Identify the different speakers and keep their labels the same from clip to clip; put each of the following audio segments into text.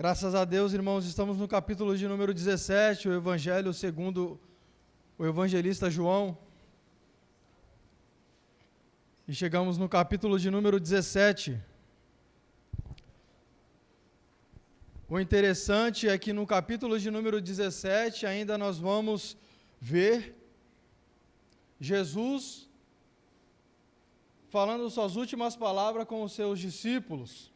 Speaker 1: Graças a Deus, irmãos, estamos no capítulo de número 17, o Evangelho segundo o evangelista João. E chegamos no capítulo de número 17. O interessante é que no capítulo de número 17 ainda nós vamos ver Jesus falando suas últimas palavras com os seus discípulos.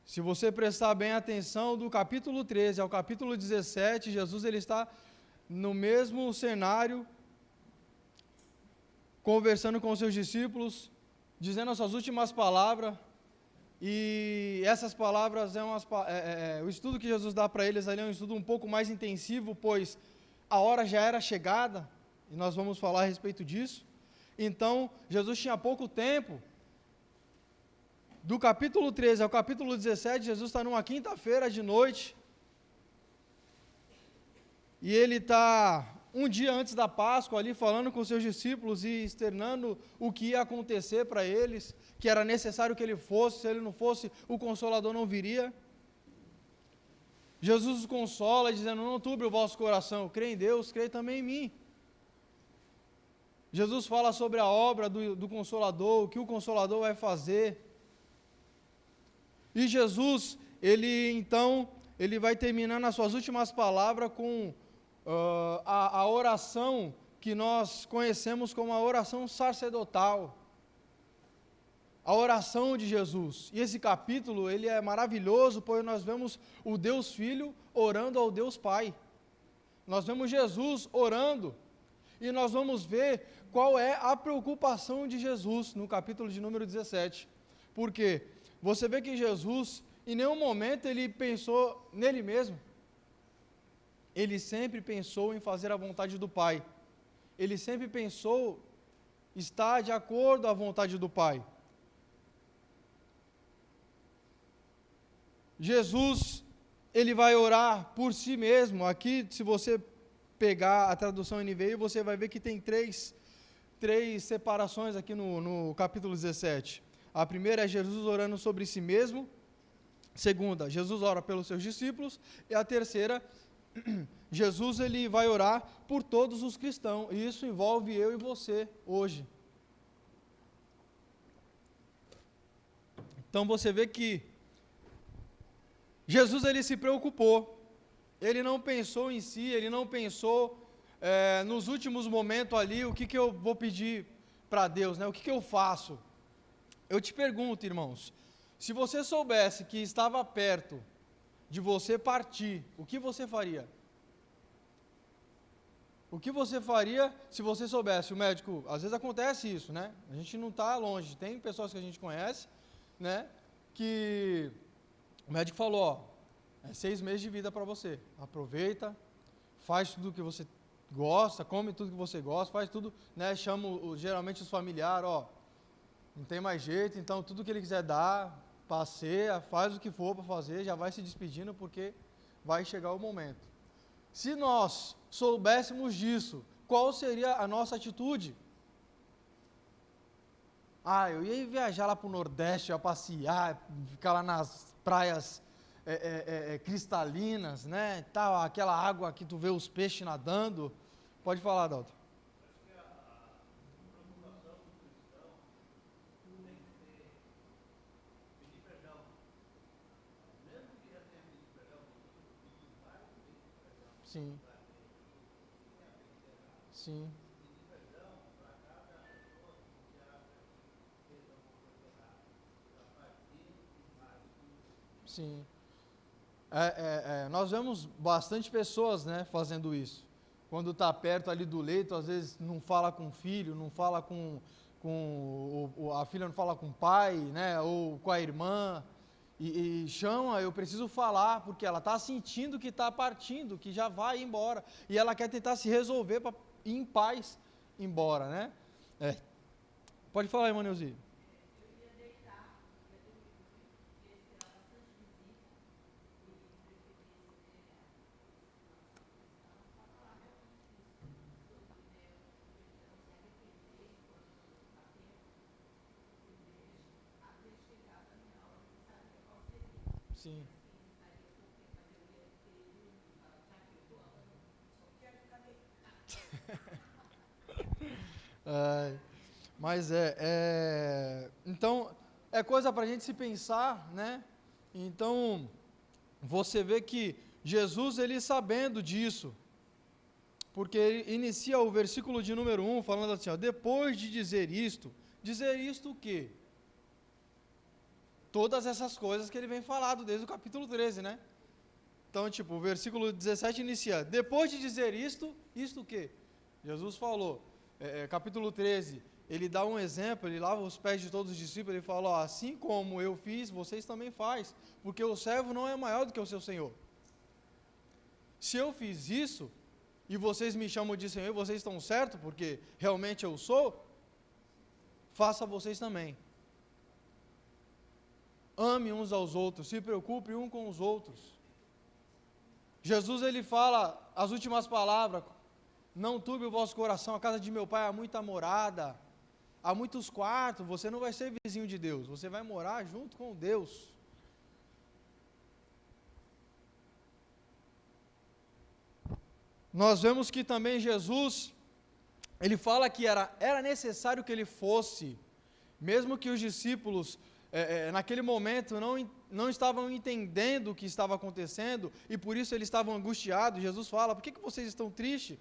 Speaker 1: Se você prestar bem atenção, do capítulo 13 ao capítulo 17, Jesus ele está no mesmo cenário, conversando com os seus discípulos, dizendo as suas últimas palavras, e essas palavras o estudo que Jesus dá para eles ali é um estudo um pouco mais intensivo, pois a hora já era chegada, e nós vamos falar a respeito disso. Então, Jesus tinha pouco tempo. Do capítulo 13 ao capítulo 17, Jesus está numa quinta-feira de noite, e ele está um dia antes da Páscoa ali falando com seus discípulos e externando o que ia acontecer para eles, que era necessário que ele fosse, se ele não fosse, o Consolador não viria. Jesus os consola, dizendo: não turbe o vosso coração, crê em Deus, crê também em mim. Jesus fala sobre a obra do Consolador, o que o Consolador vai fazer. E Jesus, ele vai terminar nas suas últimas palavras com a oração que nós conhecemos como a oração sacerdotal, a oração de Jesus. E esse capítulo, ele é maravilhoso, pois nós vemos o Deus Filho orando ao Deus Pai. Nós vemos Jesus orando, e nós vamos ver qual é a preocupação de Jesus no capítulo de número 17. Por quê? Você vê que Jesus, em nenhum momento ele pensou nele mesmo. Ele sempre pensou em fazer a vontade do Pai. Ele sempre pensou estar de acordo à vontade do Pai. Jesus, ele vai orar por si mesmo. Aqui, se você pegar a tradução NVI, você vai ver que tem três separações aqui no capítulo 17. A primeira é Jesus orando sobre si mesmo. Segunda, Jesus ora pelos seus discípulos. E a terceira, Jesus ele vai orar por todos os cristãos. E isso envolve eu e você hoje. Então você vê que Jesus ele se preocupou. Ele não pensou em si, ele não pensou nos últimos momentos ali, o que eu vou pedir para Deus, né? O que eu faço? Eu te pergunto, irmãos, se você soubesse que estava perto de você partir, o que você faria? O que você faria se você soubesse? O médico, às vezes acontece isso, né? A gente não está longe, tem pessoas que a gente conhece, né? Que o médico falou, ó, é 6 meses de vida para você, aproveita, faz tudo o que você gosta, come tudo que você gosta, faz tudo, né? Chama geralmente os familiares, ó, não tem mais jeito, então tudo que ele quiser dar, passeia, faz o que for para fazer, já vai se despedindo porque vai chegar o momento. Se nós soubéssemos disso, qual seria a nossa atitude? Eu ia viajar lá para o Nordeste, ia passear, ficar lá nas praias cristalinas, né, tal, aquela água que tu vê os peixes nadando. Pode falar, Adalto. Sim. Sim. Sim. Nós vemos bastante pessoas, né, fazendo isso. Quando está perto ali do leito, às vezes não fala com o filho, não fala a filha não fala com o pai, né, ou com a irmã, e chama, eu preciso falar, porque ela está sentindo que está partindo, que já vai embora, e ela quer tentar se resolver para ir em paz embora, né? Pode falar, irmã Neuzi. Sim. Mas então, é coisa para a gente se pensar, né? Então, você vê que Jesus, ele sabendo disso, porque ele inicia o versículo de número 1 falando assim, ó, depois de dizer isto o quê? Todas essas coisas que ele vem falando desde o capítulo 13, né? Então, tipo, o versículo 17 inicia, depois de dizer isto o quê? Jesus falou, capítulo 13, ele dá um exemplo, ele lava os pés de todos os discípulos, ele fala, ó, assim como eu fiz, vocês também faz, porque o servo não é maior do que o seu Senhor. Se eu fiz isso, e vocês me chamam de Senhor, e vocês estão certos, porque realmente eu sou, faça vocês também. Ame uns aos outros, se preocupe um com os outros. Jesus, ele fala as últimas palavras, não turbe o vosso coração, a casa de meu pai há muita morada, há muitos quartos, você não vai ser vizinho de Deus, você vai morar junto com Deus. Nós vemos que também Jesus, ele fala que era necessário que ele fosse, mesmo que os discípulos, naquele momento, não estavam entendendo o que estava acontecendo, e por isso eles estavam angustiados. Jesus fala, por que vocês estão tristes?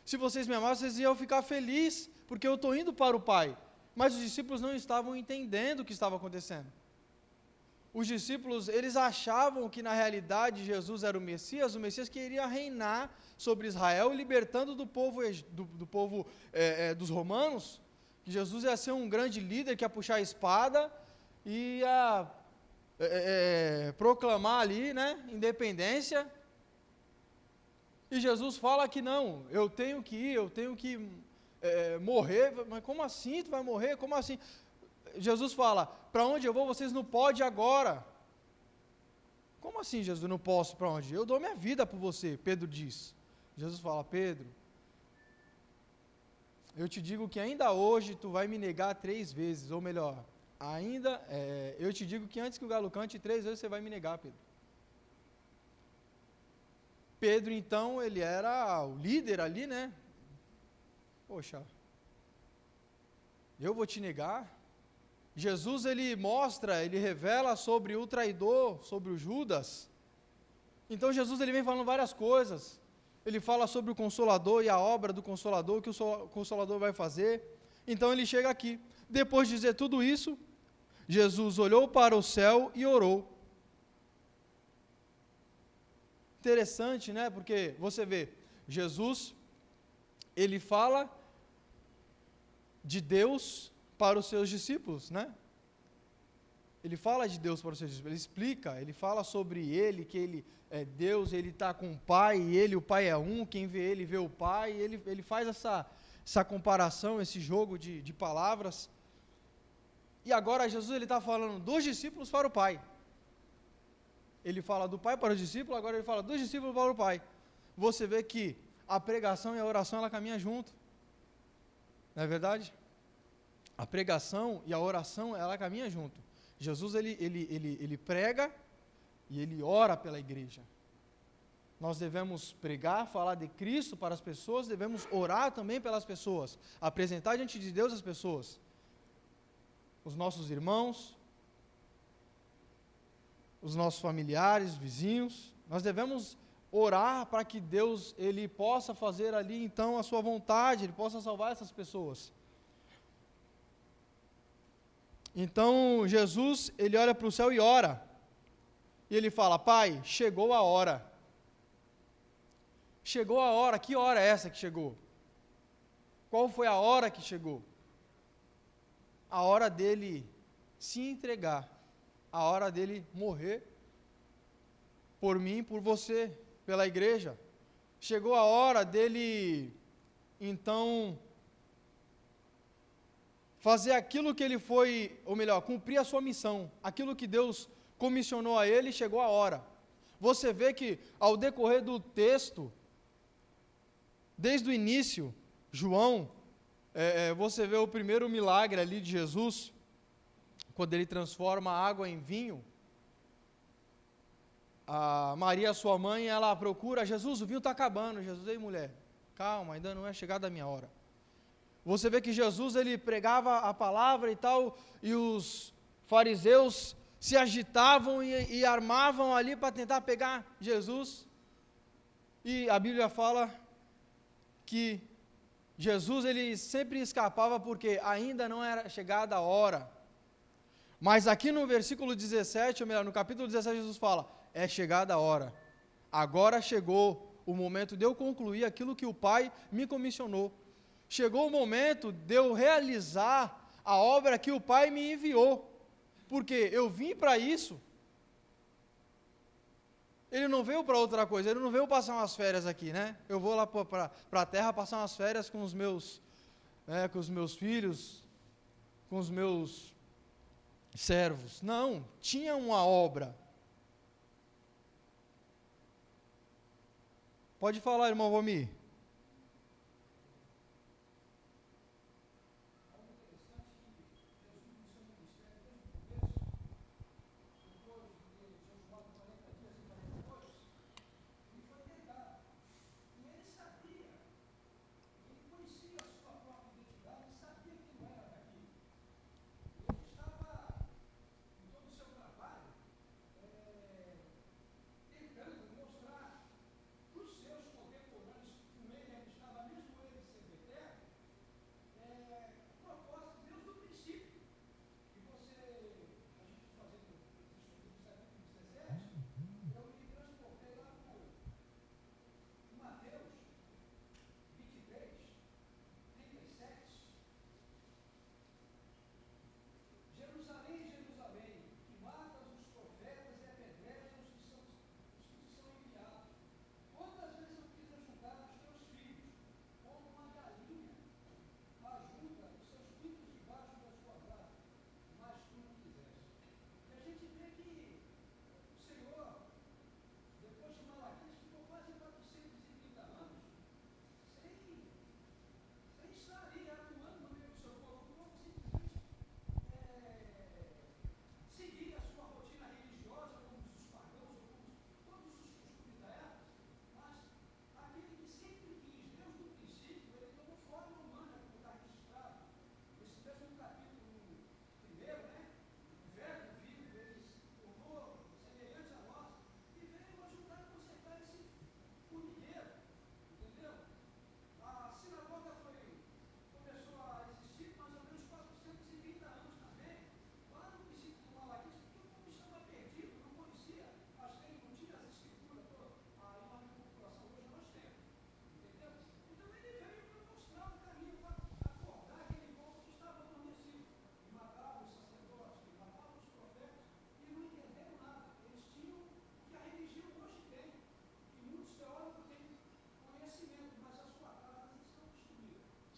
Speaker 1: Se vocês me amassem, vocês iam ficar felizes, porque eu estou indo para o Pai. Mas os discípulos não estavam entendendo o que estava acontecendo. Os discípulos, eles achavam que na realidade Jesus era o Messias que iria reinar sobre Israel, libertando do povo dos romanos, que Jesus ia ser um grande líder, que ia puxar a espada, e ia proclamar ali, né, independência. E Jesus fala que não, eu tenho que ir, eu tenho que morrer. Mas como assim tu vai morrer? Como assim? Jesus fala, para onde eu vou, vocês não podem agora. Como assim, Jesus, eu não posso para onde? Eu dou minha vida por você, Pedro diz. Jesus fala, Pedro, eu te digo que ainda hoje tu vai me negar 3 vezes, ou melhor, eu te digo que antes que o galo cante, 3 vezes você vai me negar, Pedro. Pedro, então, ele era o líder ali, né? Poxa, eu vou te negar? Jesus, ele mostra, ele revela sobre o traidor, sobre o Judas. Então Jesus, ele vem falando várias coisas. Ele fala sobre o Consolador e a obra do Consolador, o que o Consolador vai fazer. Então ele chega aqui. Depois de dizer tudo isso, Jesus olhou para o céu e orou. Interessante, né? Porque você vê, Jesus, ele fala de Deus para os seus discípulos, né? Ele fala de Deus para os seus discípulos, ele explica, ele fala sobre ele, que ele é Deus, ele está com o Pai, e ele, o Pai é um, quem vê ele vê o Pai, e ele faz essa comparação, esse jogo de palavras. E agora Jesus, ele está falando dos discípulos para o Pai. Ele fala do Pai para os discípulos, agora ele fala dos discípulos para o Pai. Você vê que a pregação e a oração, ela caminha junto. Não é verdade? A pregação e a oração, ela caminha junto. Jesus, ele prega e ele ora pela igreja. Nós devemos pregar, falar de Cristo para as pessoas, devemos orar também pelas pessoas, apresentar diante de Deus as pessoas, os nossos irmãos, os nossos familiares, vizinhos. Nós devemos orar para que Deus, ele possa fazer ali então a sua vontade, ele possa salvar essas pessoas. Então Jesus, ele olha para o céu e ora, e ele fala, Pai, chegou a hora. Chegou a hora, que hora é essa que chegou? Qual foi a hora que chegou? A hora dele se entregar, a hora dele morrer, por mim, por você, pela igreja. Chegou a hora dele, então, fazer aquilo que ele foi, ou melhor, cumprir a sua missão, aquilo que Deus comissionou a ele, chegou a hora. Você vê que, ao decorrer do texto, desde o início, João, você vê o primeiro milagre ali de Jesus, quando ele transforma a água em vinho. A Maria, sua mãe, ela procura Jesus, o vinho está acabando. Jesus, ei mulher, calma, ainda não é chegada a minha hora. Você vê que Jesus ele pregava a palavra e tal, e os fariseus se agitavam e armavam ali para tentar pegar Jesus. E a Bíblia fala que Jesus ele sempre escapava porque ainda não era chegada a hora. Mas aqui no versículo 17, ou melhor, no capítulo 17, Jesus fala: é chegada a hora. Agora chegou o momento de eu concluir aquilo que o Pai me comissionou. Chegou o momento de eu realizar a obra que o Pai me enviou. Porque eu vim para isso. Ele não veio para outra coisa, ele não veio passar umas férias aqui, né? Eu vou lá para a terra passar umas férias com os meus filhos, com os meus servos. Não, tinha uma obra. Pode falar, irmão Vomir.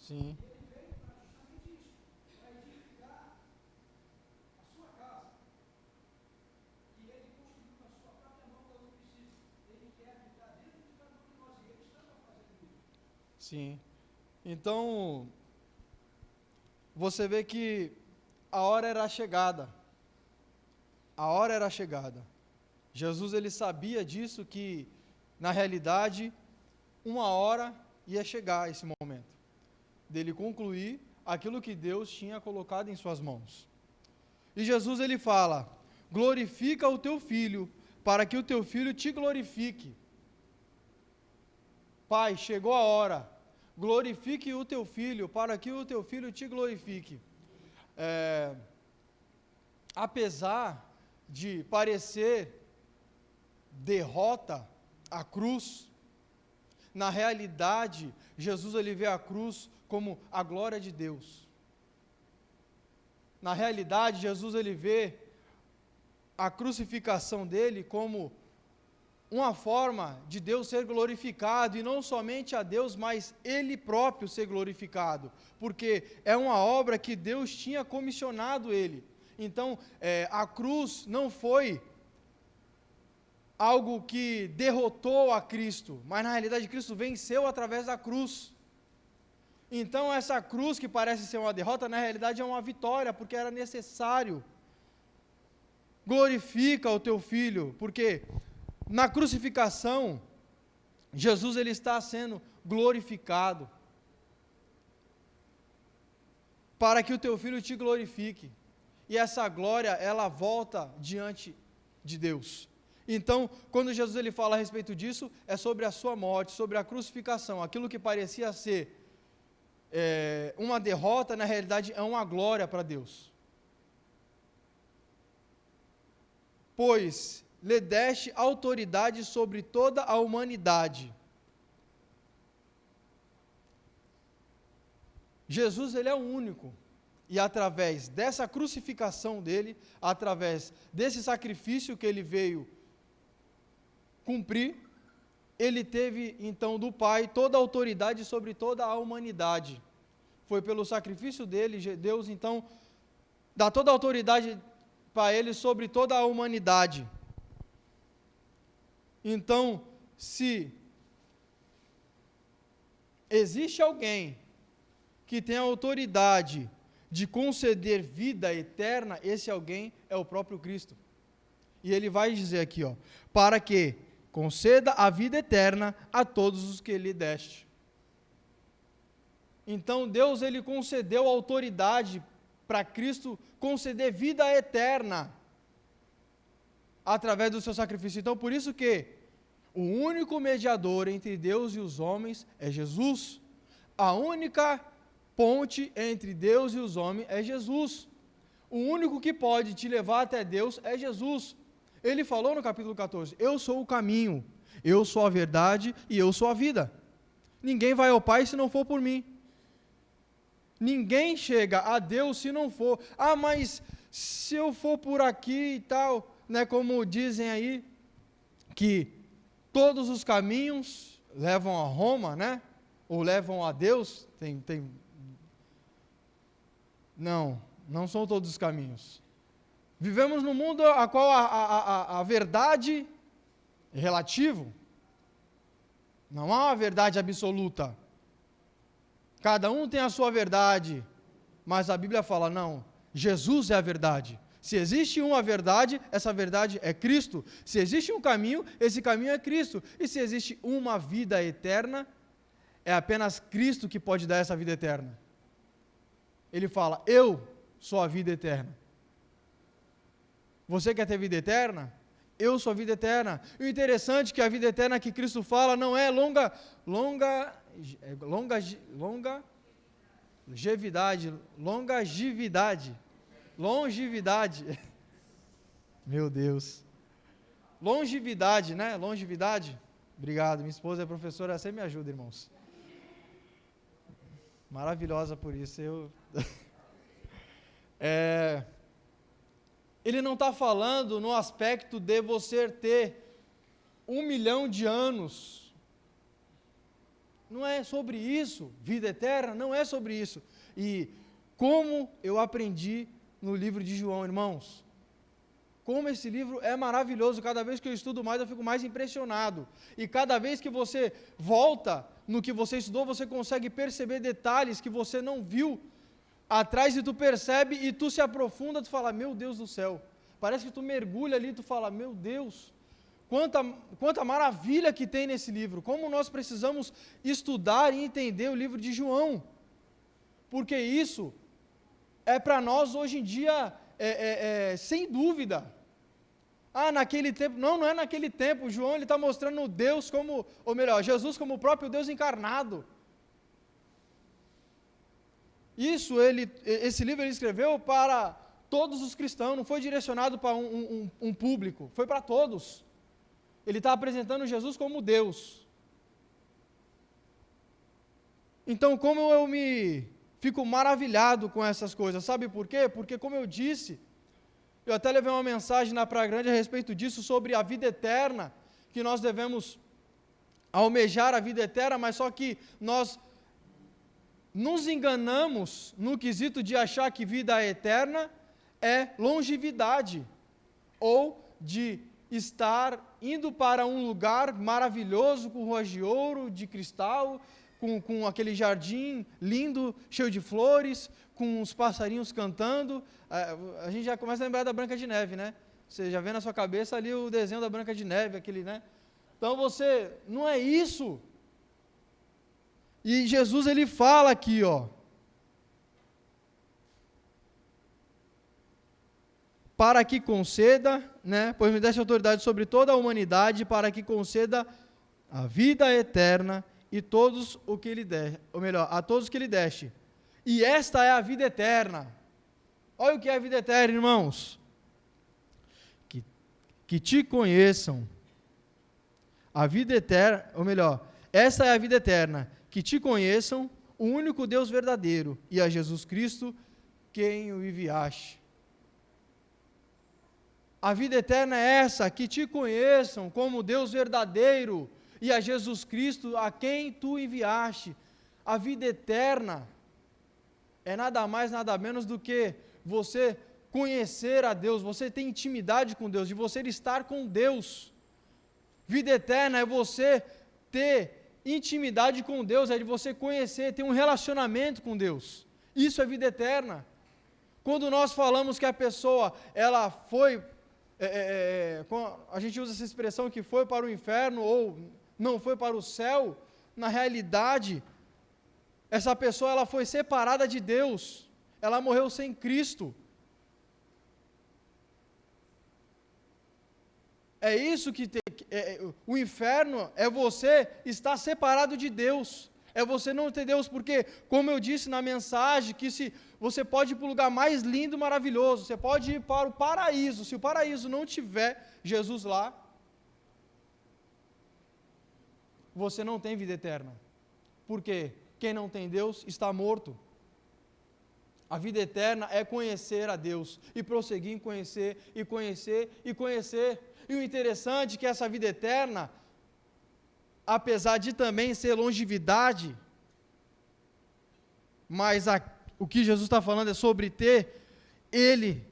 Speaker 1: Sim. Sim. Então, você vê que a hora era chegada. A hora era chegada. Jesus ele sabia disso, que na realidade uma hora ia chegar esse momento dele concluir aquilo que Deus tinha colocado em suas mãos. E Jesus ele fala: glorifica o teu filho, para que o teu filho te glorifique. Pai, chegou a hora, glorifique o teu filho, para que o teu filho te glorifique. Apesar de parecer derrota a cruz, na realidade, Jesus ele vê a cruz como a glória de Deus. Na realidade, Jesus ele vê a crucificação dele como uma forma de Deus ser glorificado, e não somente a Deus, mas ele próprio ser glorificado, porque é uma obra que Deus tinha comissionado ele. Então, a cruz não foi algo que derrotou a Cristo, mas na realidade Cristo venceu através da cruz. Então essa cruz que parece ser uma derrota, na realidade é uma vitória, porque era necessário. Glorifica o teu filho, porque na crucificação, Jesus ele está sendo glorificado. para que o teu filho te glorifique. E essa glória, ela volta diante de Deus. Então, quando Jesus ele fala a respeito disso, é sobre a sua morte, sobre a crucificação. Aquilo que parecia ser uma derrota, na realidade é uma glória para Deus. Pois lhe deste autoridade sobre toda a humanidade. Jesus, ele é o único. E através dessa crucificação dele, através desse sacrifício que ele veio cumprir, ele teve então do Pai toda a autoridade sobre toda a humanidade. Foi pelo sacrifício dele, Deus então dá toda a autoridade para ele sobre toda a humanidade. Então, se existe alguém que tem a autoridade de conceder vida eterna, esse alguém é o próprio Cristo. E ele vai dizer aqui, para que conceda a vida eterna a todos os que lhe deste. Então Deus ele concedeu autoridade para Cristo conceder vida eterna através do seu sacrifício. Então por isso que o único mediador entre Deus e os homens é Jesus. A única ponte entre Deus e os homens é Jesus. O único que pode te levar até Deus é Jesus. Ele falou no capítulo 14, eu sou o caminho, eu sou a verdade e eu sou a vida. Ninguém vai ao Pai se não for por mim. Ninguém chega a Deus se não for. Mas se eu for por aqui e tal, né, como dizem aí, que todos os caminhos levam a Roma, né? Ou levam a Deus, não são todos os caminhos. Vivemos num mundo a qual a verdade é relativo. Não há uma verdade absoluta. Cada um tem a sua verdade, mas a Bíblia fala, não, Jesus é a verdade. Se existe uma verdade, essa verdade é Cristo. Se existe um caminho, esse caminho é Cristo. E se existe uma vida eterna, é apenas Cristo que pode dar essa vida eterna. Ele fala, eu sou a vida eterna. Você quer ter vida eterna? Eu sou a vida eterna. E o interessante é que a vida eterna que Cristo fala não é longevidade. Meu Deus. Longevidade, né? Longevidade. Obrigado, minha esposa é professora, você me ajuda, irmãos. Maravilhosa por isso. Ele não está falando no aspecto de você ter 1 milhão de anos. Não é sobre isso. Vida eterna não é sobre isso. E como eu aprendi no livro de João, irmãos, como esse livro é maravilhoso, cada vez que eu estudo mais, eu fico mais impressionado. E cada vez que você volta no que você estudou, você consegue perceber detalhes que você não viu atrás e tu percebe e tu se aprofunda, tu fala, meu Deus do céu. Parece que tu mergulha ali e tu fala, meu Deus, quanta maravilha que tem nesse livro. Como nós precisamos estudar e entender o livro de João. Porque isso é para nós hoje em dia, sem dúvida. Naquele tempo, não é naquele tempo. João ele está mostrando Deus como, ou melhor, Jesus como o próprio Deus encarnado. Esse livro ele escreveu para todos os cristãos, não foi direcionado para um público, foi para todos. Ele está apresentando Jesus como Deus. Então, como eu me fico maravilhado com essas coisas, sabe por quê? Porque, como eu disse, eu até levei uma mensagem na Praia Grande a respeito disso, sobre a vida eterna, que nós devemos almejar a vida eterna, mas só que nós nos enganamos no quesito de achar que vida eterna é longevidade, ou de estar indo para um lugar maravilhoso, com ruas de ouro, de cristal, com aquele jardim lindo, cheio de flores, com os passarinhos cantando. A gente já começa a lembrar da Branca de Neve, né? Você já vê na sua cabeça ali o desenho da Branca de Neve, aquele, né? Então não é isso. E Jesus ele fala aqui, para que conceda, né, pois me deste autoridade sobre toda a humanidade, para que conceda a vida eterna e todos o que lhe der, ou melhor, a todos que lhe deste. E esta é a vida eterna. Olha o que é a vida eterna, irmãos. Que te conheçam. A vida eterna, ou melhor, esta é a vida eterna, que te conheçam, o único Deus verdadeiro, e a Jesus Cristo, quem o enviaste. A vida eterna é essa, que te conheçam como Deus verdadeiro, e a Jesus Cristo, a quem tu enviaste. A vida eterna é nada mais, nada menos do que você conhecer a Deus, você ter intimidade com Deus, de você estar com Deus. Vida eterna é você ter intimidade com Deus, é de você conhecer, ter um relacionamento com Deus. Isso é vida eterna. Quando nós falamos que a pessoa, ela foi, a gente usa essa expressão que foi para o inferno ou não foi para o céu, na realidade, essa pessoa ela foi separada de Deus, ela morreu sem Cristo. É isso que o inferno é você estar separado de Deus, é você não ter Deus, porque, como eu disse na mensagem, que se você pode ir para o lugar mais lindo, maravilhoso, você pode ir para o paraíso, se o paraíso não tiver Jesus lá, você não tem vida eterna, porque quem não tem Deus está morto. A vida eterna é conhecer a Deus, e prosseguir em conhecer, e conhecer, e conhecer. E o interessante é que essa vida eterna, apesar de também ser longevidade, mas o que Jesus está falando é sobre ter Ele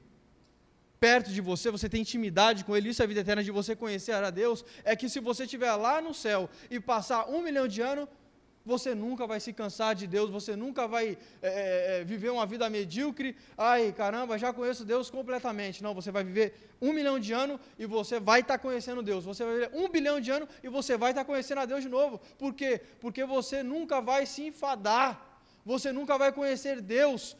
Speaker 1: perto de você, você tem intimidade com Ele, isso é a vida eterna de você conhecer a Deus, é que se você estiver lá no céu e passar 1 milhão de anos, você nunca vai se cansar de Deus, você nunca vai viver uma vida medíocre, ai caramba, já conheço Deus completamente. Não, você vai viver 1 milhão de anos e você vai estar conhecendo Deus, você vai viver 1 bilhão de anos e você vai estar conhecendo a Deus de novo. Por quê? Porque você nunca vai se enfadar, você nunca vai conhecer Deus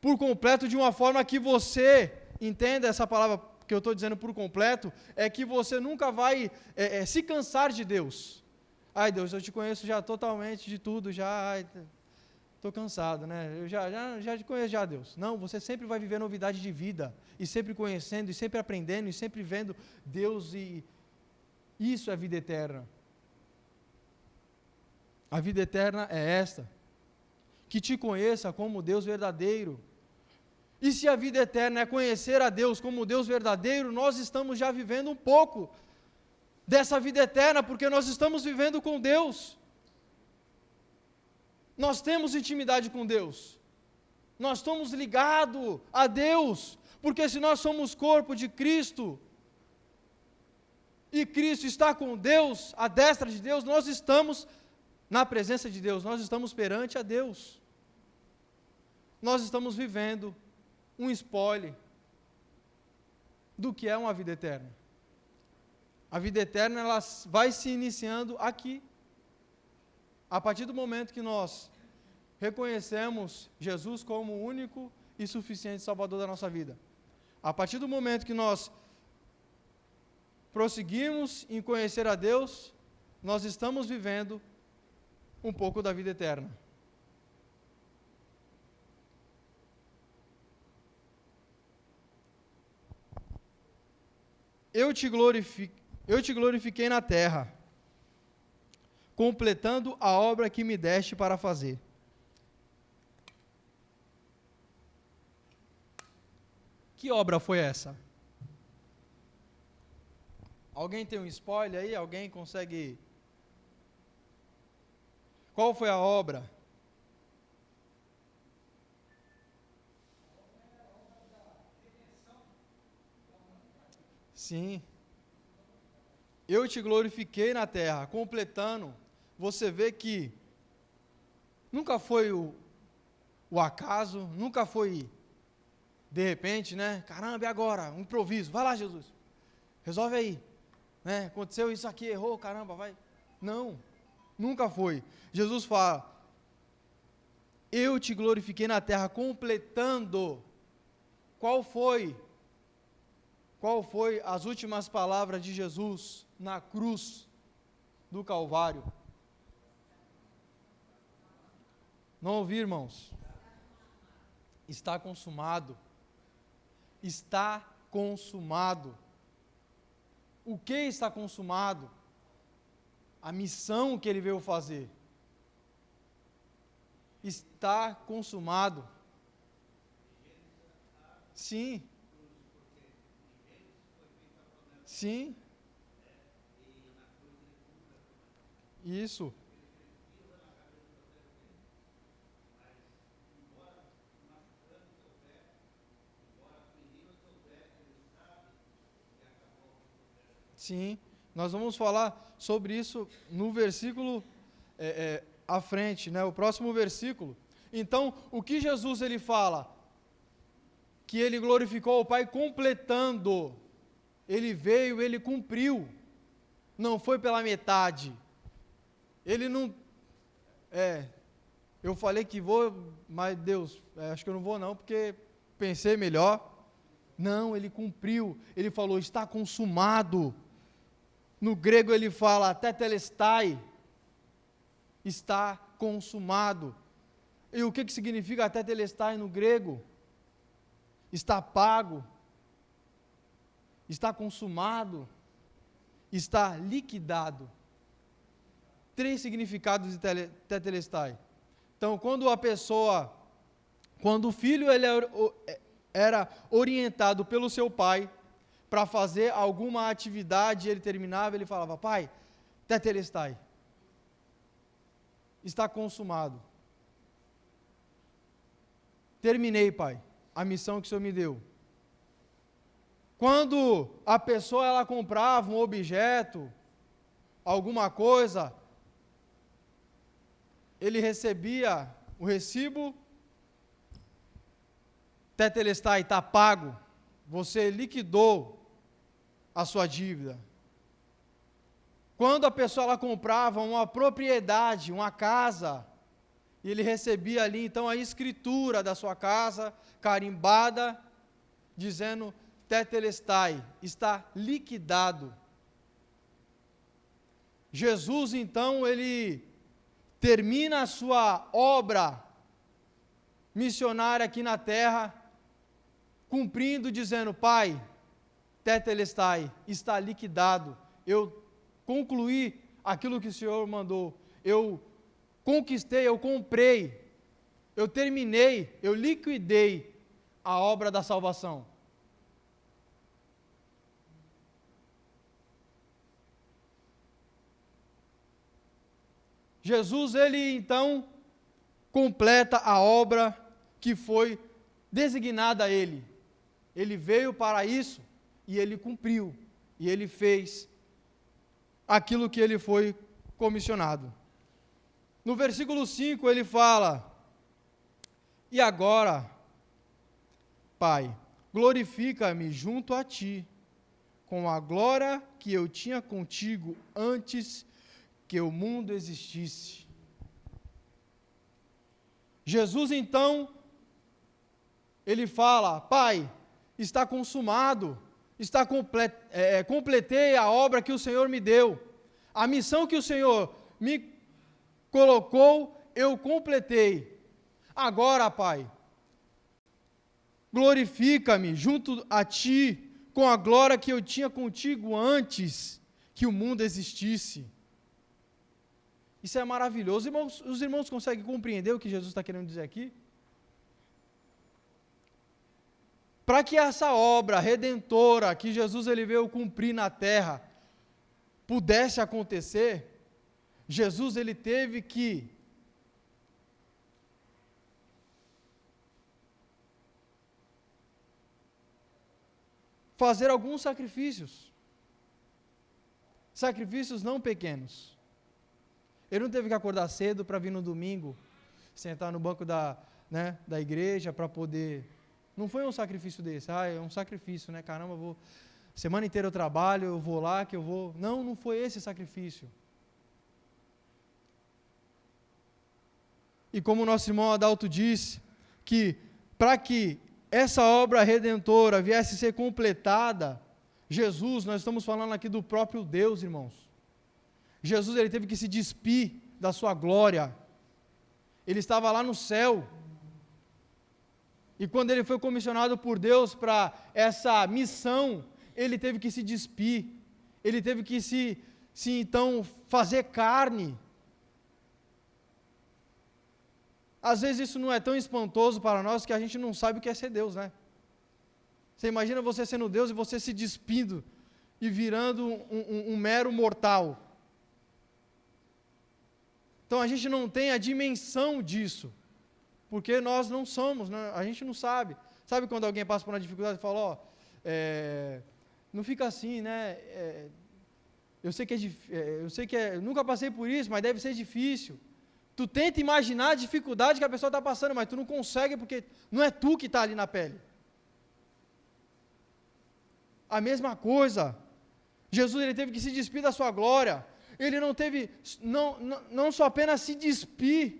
Speaker 1: por completo de uma forma que você, entenda essa palavra que eu estou dizendo por completo, é que você nunca vai se cansar de Deus. Ai Deus, eu te conheço já totalmente de tudo, já estou cansado, né? Eu já te conheço já, Deus. Não, você sempre vai viver novidade de vida, e sempre conhecendo, e sempre aprendendo, e sempre vendo Deus, e isso é vida eterna. A vida eterna é esta, que te conheça como Deus verdadeiro. E se a vida eterna é conhecer a Deus como Deus verdadeiro, nós estamos já vivendo um pouco dessa vida eterna, porque nós estamos vivendo com Deus. Nós temos intimidade com Deus. Nós estamos ligados a Deus, porque se nós somos corpo de Cristo, e Cristo está com Deus, à destra de Deus, nós estamos na presença de Deus, nós estamos perante a Deus. Nós estamos vivendo um spoiler do que é uma vida eterna. A vida eterna ela vai se iniciando aqui. A partir do momento que nós reconhecemos Jesus como o único e suficiente Salvador da nossa vida. A partir do momento que nós prosseguimos em conhecer a Deus, nós estamos vivendo um pouco da vida eterna. Eu te glorifiquei na terra, completando a obra que me deste para fazer. Que obra foi essa? Alguém tem um spoiler aí? Alguém consegue? Qual foi a obra? Sim. Eu te glorifiquei na terra, completando. Você vê que nunca foi o acaso, nunca foi de repente, né? Caramba, e agora? Um improviso. Vai lá, Jesus. Resolve aí. Né? Aconteceu isso aqui, errou, caramba, vai. Não, nunca foi. Jesus fala: eu te glorifiquei na terra, completando qual foi as últimas palavras de Jesus na cruz do Calvário? Não ouvi, irmãos? Está consumado. Está consumado. O que está consumado? A missão que ele veio fazer. Está consumado. Sim. Sim. Isso. Sim, nós vamos falar sobre isso no versículo à frente, né? O próximo versículo. Então, o que Jesus ele fala? Que ele glorificou o Pai completando. Ele veio, ele cumpriu. Não foi pela metade. Ele não... eu falei que vou, mas Deus, acho que eu não vou não, porque pensei melhor. Não, ele cumpriu. Ele falou, está consumado. No grego ele fala, tetelestai, está consumado. E o que significa tetelestai no grego? Está pago, está consumado, está liquidado. 3 significados de tetelestai. Então, quando o filho ele era orientado pelo seu pai, para fazer alguma atividade, ele terminava, ele falava, pai, tetelestai, está consumado. Terminei, pai, a missão que o Senhor me deu. Quando a pessoa ela comprava um objeto, alguma coisa, ele recebia o recibo, tetelestai, está pago, você liquidou a sua dívida. Quando a pessoa ela comprava uma propriedade, uma casa, e ele recebia ali então a escritura da sua casa, carimbada, dizendo tetelestai, está liquidado. Jesus então, ele termina a sua obra missionária aqui na terra, cumprindo, dizendo, pai, tetelestai, está liquidado, eu concluí aquilo que o Senhor mandou, eu conquistei, eu comprei, eu terminei, eu liquidei a obra da salvação. Jesus, ele então completa a obra que foi designada a ele. Ele veio para isso e ele cumpriu, e ele fez aquilo que ele foi comissionado. No versículo 5 ele fala, e agora, Pai, glorifica-me junto a ti, com a glória que eu tinha contigo antes que o mundo existisse. Jesus então, ele fala, Pai, está consumado, completei a obra que o Senhor me deu, a missão que o Senhor me colocou, eu completei. Agora, Pai, glorifica-me junto a Ti, com a glória que eu tinha contigo antes que o mundo existisse. Isso é maravilhoso. Os irmãos conseguem compreender o que Jesus está querendo dizer aqui? Para que essa obra redentora que Jesus ele veio cumprir na terra pudesse acontecer, Jesus ele teve que fazer alguns sacrifícios. Sacrifícios não pequenos. Ele não teve que acordar cedo para vir no domingo, sentar no banco da igreja para poder... Não foi um sacrifício desse. É um sacrifício, né? Caramba, semana inteira eu trabalho, eu vou lá, que eu vou... Não foi esse sacrifício. E como o nosso irmão Adalto disse, que para que essa obra redentora viesse a ser completada, Jesus, nós estamos falando aqui do próprio Deus, irmãos. Jesus, ele teve que se despir da sua glória. Ele estava lá no céu. E quando ele foi comissionado por Deus para essa missão, ele teve que se despir. Ele teve que se então fazer carne. Às vezes isso não é tão espantoso para nós que a gente não sabe o que é ser Deus, né? Você imagina você sendo Deus e você se despindo e virando um mero mortal. Então a gente não tem a dimensão disso, porque nós não somos, né? A gente não sabe. Sabe quando alguém passa por uma dificuldade e fala, não fica assim, né? Eu sei que nunca passei por isso, mas deve ser difícil. Tu tenta imaginar a dificuldade que a pessoa está passando, mas tu não consegue porque não é tu que está ali na pele. A mesma coisa. Jesus, ele teve que se despir da sua glória. Ele não teve, não só apenas se despir,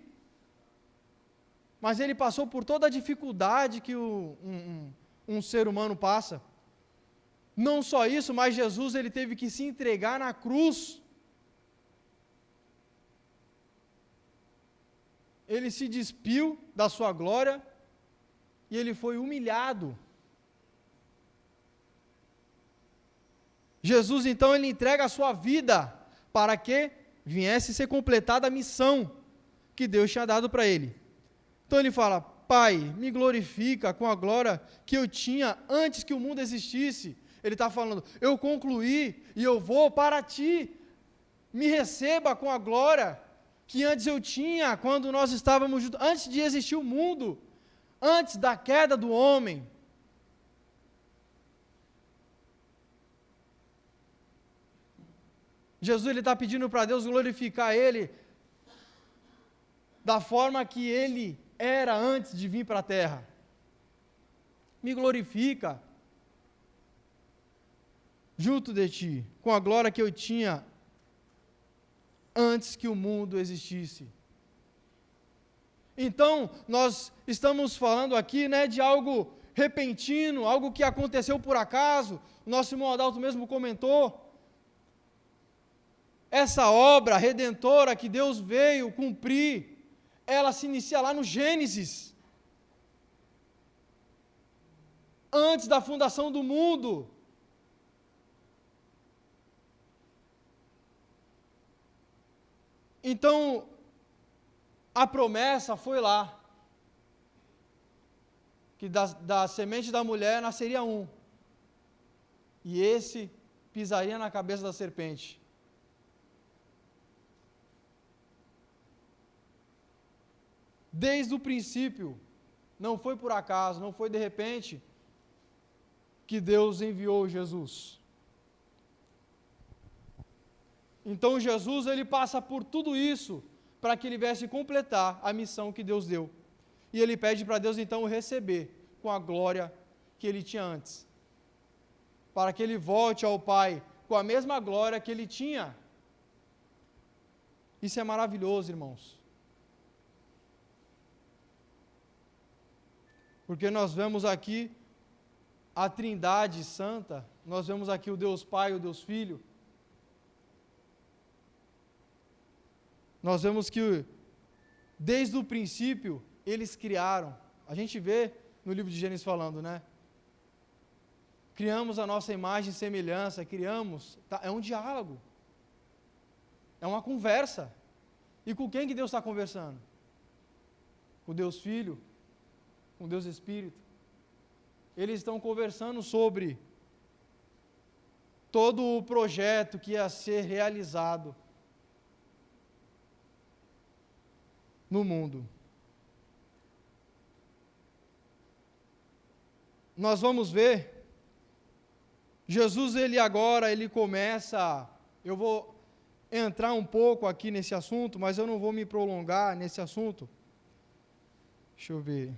Speaker 1: mas ele passou por toda a dificuldade que um ser humano passa. Não só isso, mas Jesus, ele teve que se entregar na cruz. Ele se despiu da sua glória e ele foi humilhado. Jesus, então, ele entrega a sua vida para que viesse ser completada a missão que Deus tinha dado para ele. Então ele fala, Pai, me glorifica com a glória que eu tinha antes que o mundo existisse. Ele está falando, eu concluí e eu vou para ti. Me receba com a glória que antes eu tinha, quando nós estávamos juntos, antes de existir o mundo, antes da queda do homem. Jesus, ele está pedindo para Deus glorificar ele da forma que ele era antes de vir para a terra. Me glorifica junto de ti, com a glória que eu tinha antes que o mundo existisse. Então, nós estamos falando aqui, né, de algo repentino, algo que aconteceu por acaso. O nosso irmão Adalto mesmo comentou. Essa obra redentora que Deus veio cumprir, ela se inicia lá no Gênesis. Antes da fundação do mundo. Então, a promessa foi lá, que da semente da mulher nasceria um, e esse pisaria na cabeça da serpente. Desde o princípio, não foi por acaso, não foi de repente, que Deus enviou Jesus. Então Jesus, ele passa por tudo isso para que ele viesse completar a missão que Deus deu. E ele pede para Deus então o receber com a glória que ele tinha antes. Para que ele volte ao Pai com a mesma glória que ele tinha. Isso é maravilhoso, irmãos. Porque nós vemos aqui a Trindade Santa, nós vemos aqui o Deus Pai, o Deus Filho. Nós vemos que, desde o princípio, eles criaram. A gente vê no livro de Gênesis falando, né? Criamos a nossa imagem e semelhança, criamos. É um diálogo. É uma conversa. E com quem que Deus está conversando? Com Deus Filho, com Deus Espírito. Eles estão conversando sobre todo o projeto que ia ser realizado no mundo. Nós vamos ver, Jesus, ele começa, eu vou entrar um pouco aqui nesse assunto, mas eu não vou me prolongar nesse assunto. Deixa eu ver.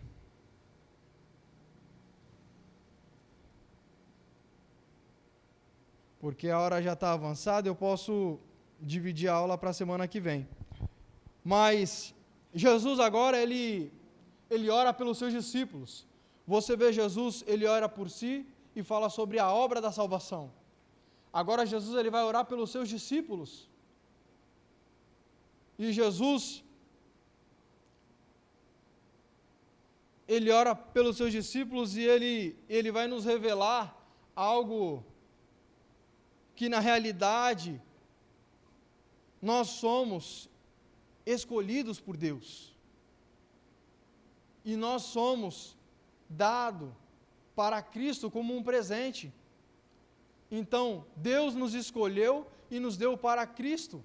Speaker 1: Porque a hora já está avançada, eu posso dividir a aula para a semana que vem. Mas Jesus agora, ele ora pelos seus discípulos. Você vê Jesus, ele ora por si e fala sobre a obra da salvação. Agora Jesus ele vai orar pelos seus discípulos. E Jesus, ele ora pelos seus discípulos e ele vai nos revelar algo que na realidade nós somos escolhidos por Deus. E nós somos dados para Cristo como um presente. Então, Deus nos escolheu e nos deu para Cristo,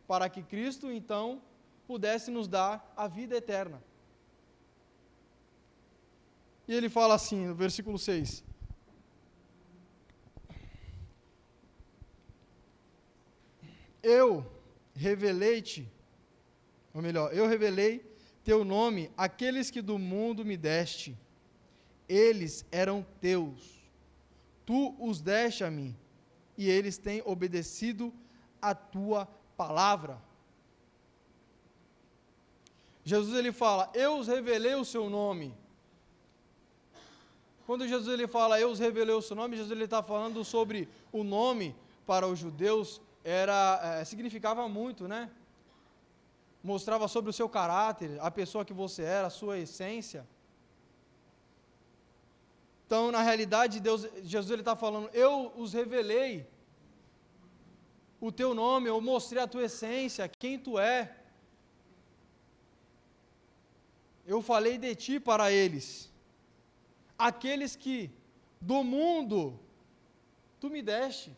Speaker 1: para que Cristo, então, pudesse nos dar a vida eterna. E ele fala assim, no versículo 6. Eu revelei teu nome àqueles que do mundo me deste. Eles eram teus. Tu os deste a mim, e eles têm obedecido a tua palavra. Jesus ele fala, eu os revelei o seu nome. Quando Jesus ele fala, eu os revelei o seu nome, Jesus ele está falando sobre o nome para os judeus, significava muito, né? Mostrava sobre o seu caráter, a pessoa que você era, a sua essência. Então, na realidade, Jesus ele está falando, eu os revelei o teu nome, eu mostrei a tua essência, quem tu é. Eu falei de ti para eles. Aqueles que do mundo tu me deste.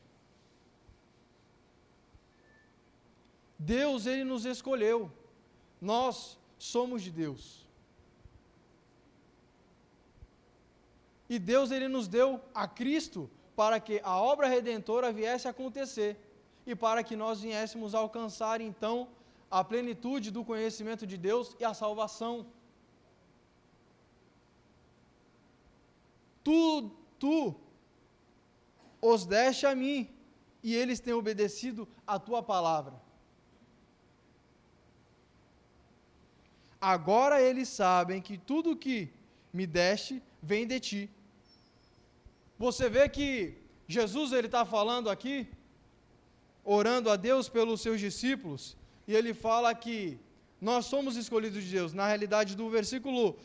Speaker 1: Deus, ele nos escolheu. Nós somos de Deus. E Deus, ele nos deu a Cristo para que a obra redentora viesse a acontecer e para que nós viéssemos alcançar, então, a plenitude do conhecimento de Deus e a salvação. Tu os deste a mim, e eles têm obedecido a tua palavra. Agora eles sabem que tudo que me deste vem de ti. Você vê que Jesus ele está falando aqui, orando a Deus pelos seus discípulos, e ele fala que nós somos escolhidos de Deus. Na realidade, do versículo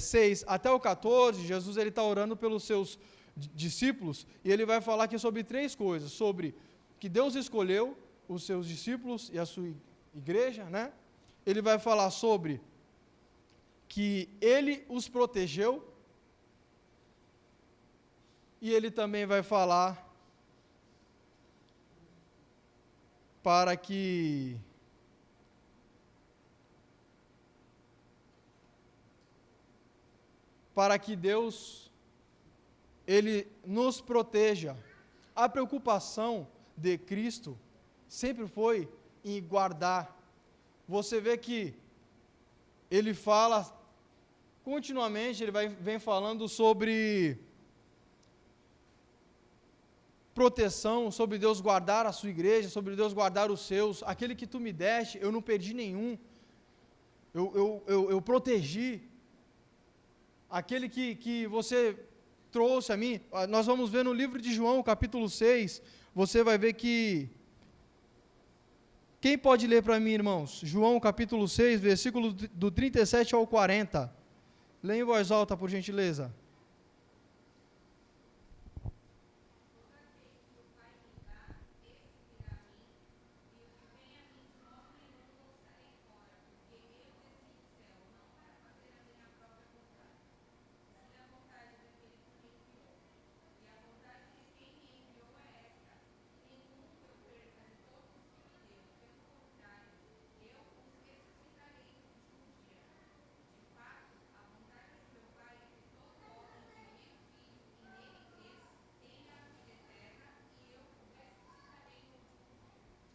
Speaker 1: 6 até o 14, Jesus ele está orando pelos seus discípulos, e ele vai falar aqui sobre três coisas, sobre que Deus escolheu os seus discípulos e a sua igreja, né? Ele vai falar sobre que ele os protegeu, e ele também vai falar para que Deus ele nos proteja. A preocupação de Cristo sempre foi em guardar. Você vê que ele fala continuamente, ele vem falando sobre proteção, sobre Deus guardar a sua igreja, sobre Deus guardar os seus. Aquele que tu me deste, eu não perdi nenhum. Eu protegi. Aquele que você trouxe a mim. Nós vamos ver no livro de João, capítulo 6, você vai ver que... Quem pode ler para mim, irmãos? João, capítulo 6, versículo do 37 ao 40. Leia em voz alta, por gentileza.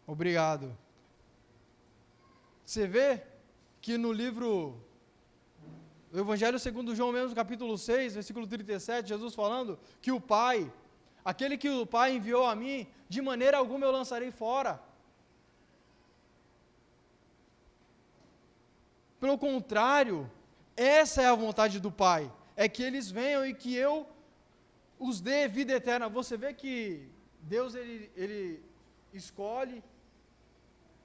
Speaker 1: Obrigado. Você vê que no livro, o Evangelho segundo João mesmo, capítulo 6, versículo 37, Jesus falando que o Pai, aquele que o Pai enviou a mim, de maneira alguma eu lançarei fora. Pelo contrário, Essa é a vontade do Pai, é que eles venham e que eu os dê vida eterna. Você vê que Deus, ele escolhe,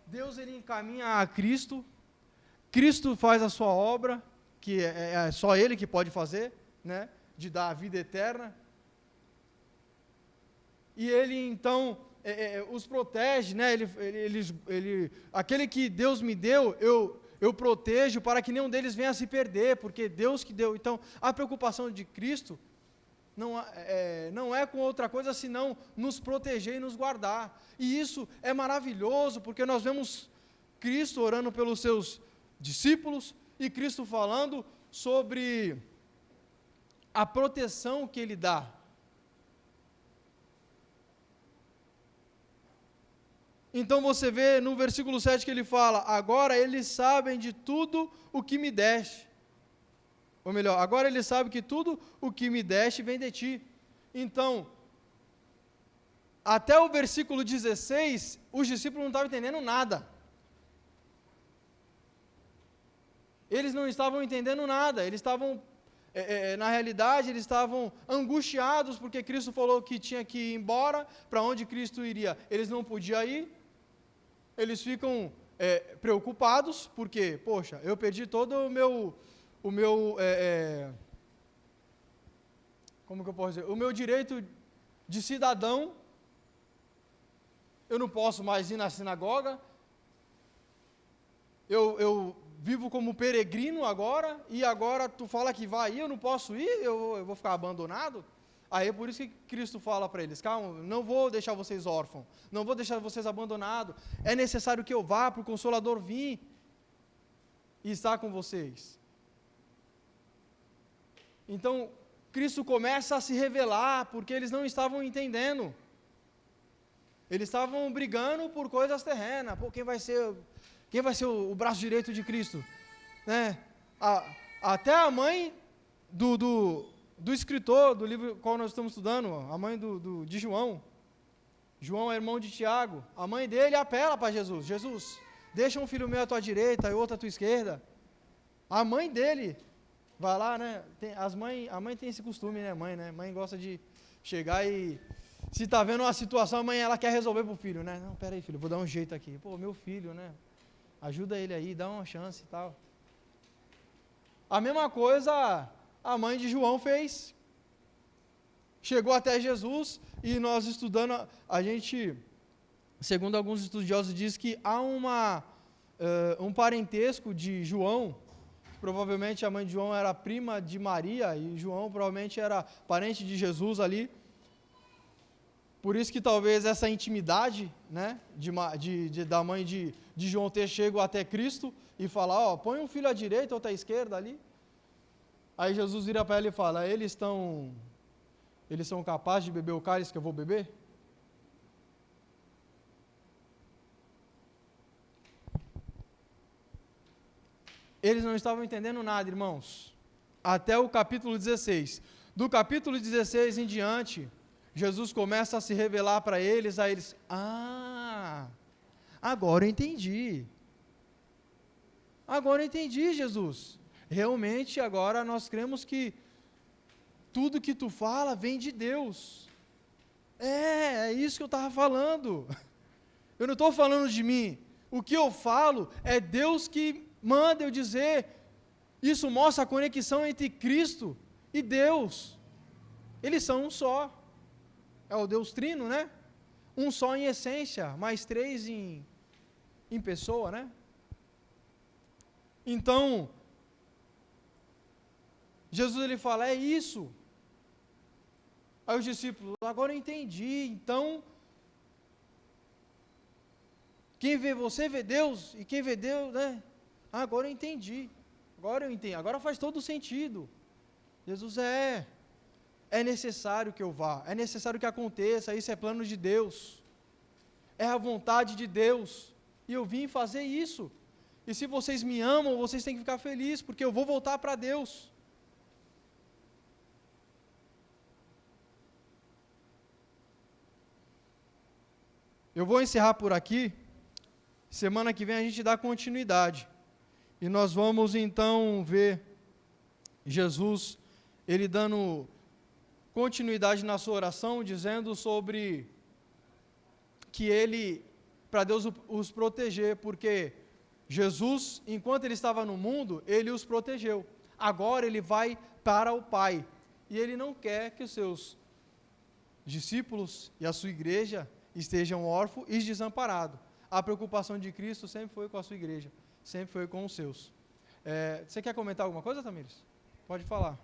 Speaker 1: Deus, ele encaminha a Cristo, Cristo faz a sua obra, que é só Ele que pode fazer, né, de dar a vida eterna, e Ele, então, os protege, né, aquele que Deus me deu, eu protejo para que nenhum deles venha a se perder, porque Deus que deu. Então, a preocupação de Cristo não é com outra coisa senão nos proteger e nos guardar. E isso é maravilhoso, porque nós vemos Cristo orando pelos seus discípulos e Cristo falando sobre a proteção que Ele dá. Então você vê no versículo 7 que ele fala: agora eles sabem de tudo o que me deste. Ou melhor, agora eles sabem que tudo o que me deste vem de ti. Então, até o versículo 16, os discípulos não estavam entendendo nada. Eles não estavam entendendo nada, eles estavam, na realidade, eles estavam angustiados, porque Cristo falou que tinha que ir embora, para onde Cristo iria, eles não podiam ir. Eles ficam preocupados, porque, poxa, eu perdi todo como que eu posso dizer? O meu direito de cidadão, eu não posso mais ir na sinagoga, eu vivo como peregrino agora, e agora tu fala que vai ir, eu não posso ir, eu vou ficar abandonado? Aí é por isso que Cristo fala para eles: calma, não vou deixar vocês órfãos, não vou deixar vocês abandonados, é necessário que eu vá para o Consolador vir e estar com vocês. Então, Cristo começa a se revelar, porque eles não estavam entendendo, eles estavam brigando por coisas terrenas. Pô, quem vai ser o braço direito de Cristo? Né? Até a mãe do escritor do livro qual nós estamos estudando, a mãe de João é irmão de Tiago, a mãe dele apela para Jesus: Jesus, deixa um filho meu à tua direita e outro à tua esquerda. A mãe dele vai lá, né? A mãe tem esse costume, né? Mãe gosta de chegar e, se está vendo uma situação, a mãe, ela quer resolver para o filho, né? Não, peraí, filho, vou dar um jeito aqui. Pô, meu filho, né? Ajuda ele aí, dá uma chance e tal. A mesma coisa a mãe de João fez. Chegou até Jesus, e nós estudando, a gente, segundo alguns estudiosos, diz que há um parentesco de João. Provavelmente a mãe de João era prima de Maria, e João provavelmente era parente de Jesus ali. Por isso que talvez essa intimidade, né, da mãe de João ter chegado até Cristo e falar: ó, põe um filho à direita, outro à esquerda ali. Aí Jesus vira para ela e fala: eles são capazes de beber o cálice que eu vou beber? Eles não estavam entendendo nada, irmãos, até o capítulo 16. Do capítulo 16 em diante, Jesus começa a se revelar para eles, a eles: agora eu entendi. Agora eu entendi, Jesus. Realmente, agora nós cremos que tudo que tu fala vem de Deus. É isso que eu estava falando. Eu não estou falando de mim. O que eu falo é Deus que manda eu dizer. Isso mostra a conexão entre Cristo e Deus. Eles são um só. É o Deus Trino, né? Um só em essência, mais três em pessoa, né? Então, Jesus, ele fala: é isso. Aí os discípulos: agora eu entendi. Então, quem vê você vê Deus, e quem vê Deus, né? Agora eu entendi. Agora faz todo sentido. Jesus é necessário que eu vá, é necessário que aconteça, isso é plano de Deus, é a vontade de Deus, e eu vim fazer isso. E se vocês me amam, vocês têm que ficar felizes, porque eu vou voltar para Deus. Eu vou encerrar por aqui. Semana que vem a gente dá continuidade. E nós vamos então ver Jesus, ele dando continuidade na sua oração, dizendo sobre que ele, para Deus os proteger, porque Jesus, enquanto ele estava no mundo, ele os protegeu. Agora ele vai para o Pai, e ele não quer que os seus discípulos e a sua igreja estejam órfãos e desamparados. A preocupação de Cristo sempre foi com a sua igreja, sempre foi com os seus. Você quer comentar alguma coisa, Tamires? Pode falar.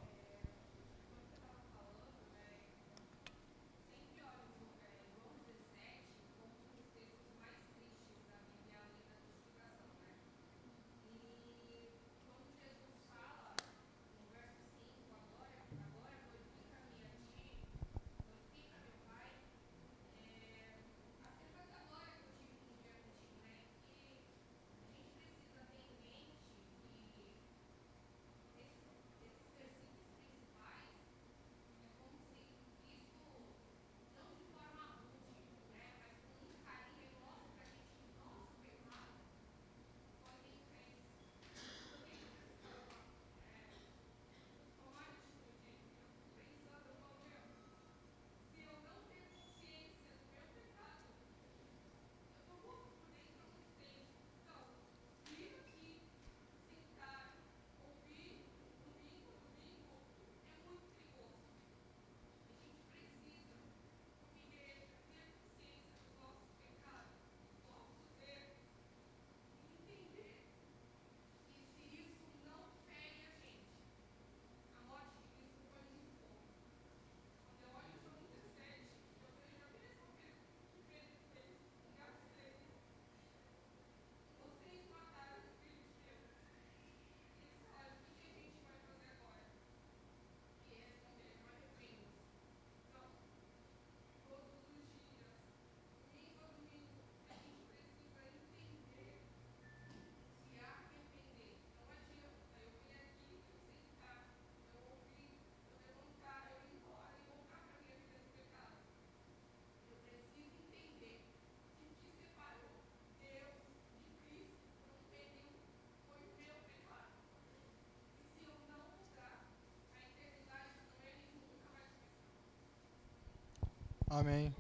Speaker 1: Amém.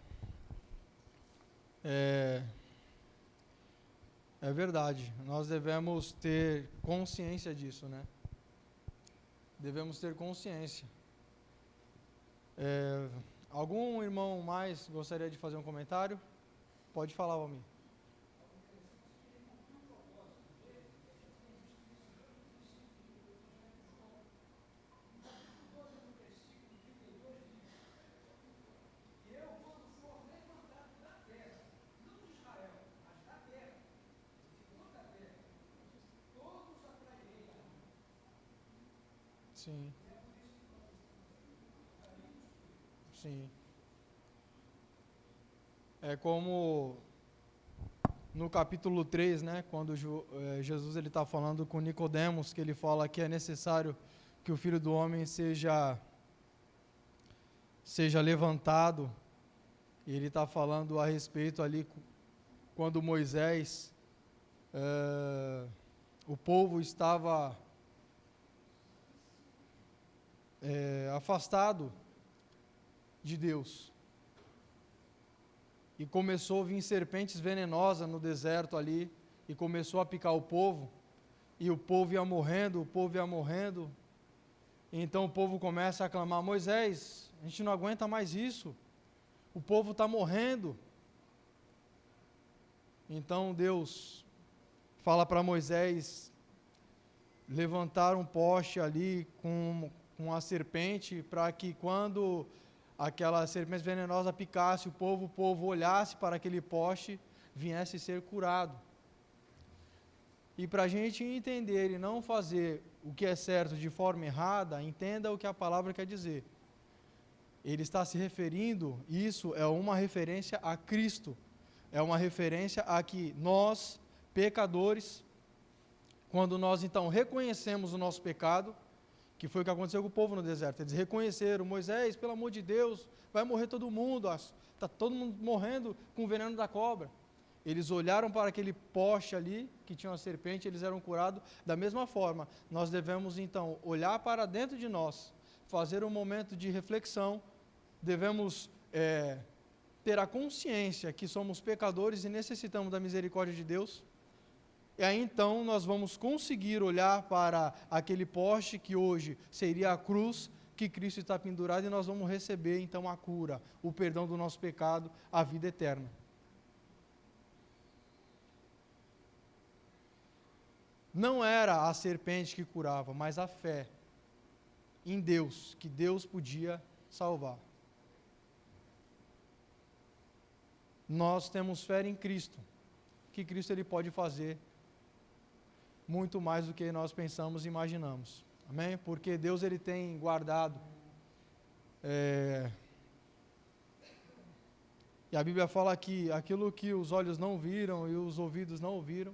Speaker 1: É verdade, nós devemos ter consciência disso, né? Devemos ter consciência. Algum irmão mais gostaria de fazer um comentário? Pode falar, Valmir. Sim. Sim. É como no capítulo 3, né, quando Jesus ele está falando com Nicodemos, que ele fala que é necessário que o Filho do Homem seja levantado, e ele está falando a respeito ali, quando Moisés, o povo estava afastado de Deus, e começou a vir serpentes venenosas no deserto ali, e começou a picar o povo, e o povo ia morrendo, então o povo começa a clamar: Moisés, a gente não aguenta mais isso, o povo está morrendo. Então Deus fala para Moisés levantar um poste ali com a serpente, para que quando aquela serpente venenosa picasse o povo olhasse para aquele poste, viesse ser curado. E para a gente entender e não fazer o que é certo de forma errada, entenda o que a palavra quer dizer. Ele está se referindo, isso é uma referência a Cristo, é uma referência a que nós, pecadores, quando nós então reconhecemos o nosso pecado, que foi o que aconteceu com o povo no deserto, eles reconheceram: Moisés, pelo amor de Deus, vai morrer todo mundo, está todo mundo morrendo com o veneno da cobra. eles olharam para aquele poste ali, que tinha uma serpente, eles eram curados. Da mesma forma, nós devemos então olhar para dentro de nós, fazer um momento de reflexão, devemos ter a consciência que somos pecadores e necessitamos da misericórdia de Deus. E aí então nós vamos conseguir olhar para aquele poste que hoje seria a cruz, que Cristo está pendurado, e nós vamos receber então a cura, o perdão do nosso pecado, a vida eterna. Não era a serpente que curava, mas a fé em Deus, que Deus podia salvar. Nós temos fé em Cristo, que Cristo ele pode fazer muito mais do que nós pensamos e imaginamos. Amém? Porque Deus ele tem guardado. E a Bíblia fala que aquilo que os olhos não viram e os ouvidos não ouviram,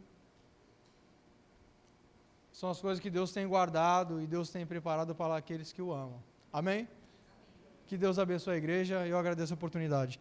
Speaker 1: são as coisas que Deus tem guardado e Deus tem preparado para aqueles que o amam. Amém? Que Deus abençoe a igreja e eu agradeço a oportunidade.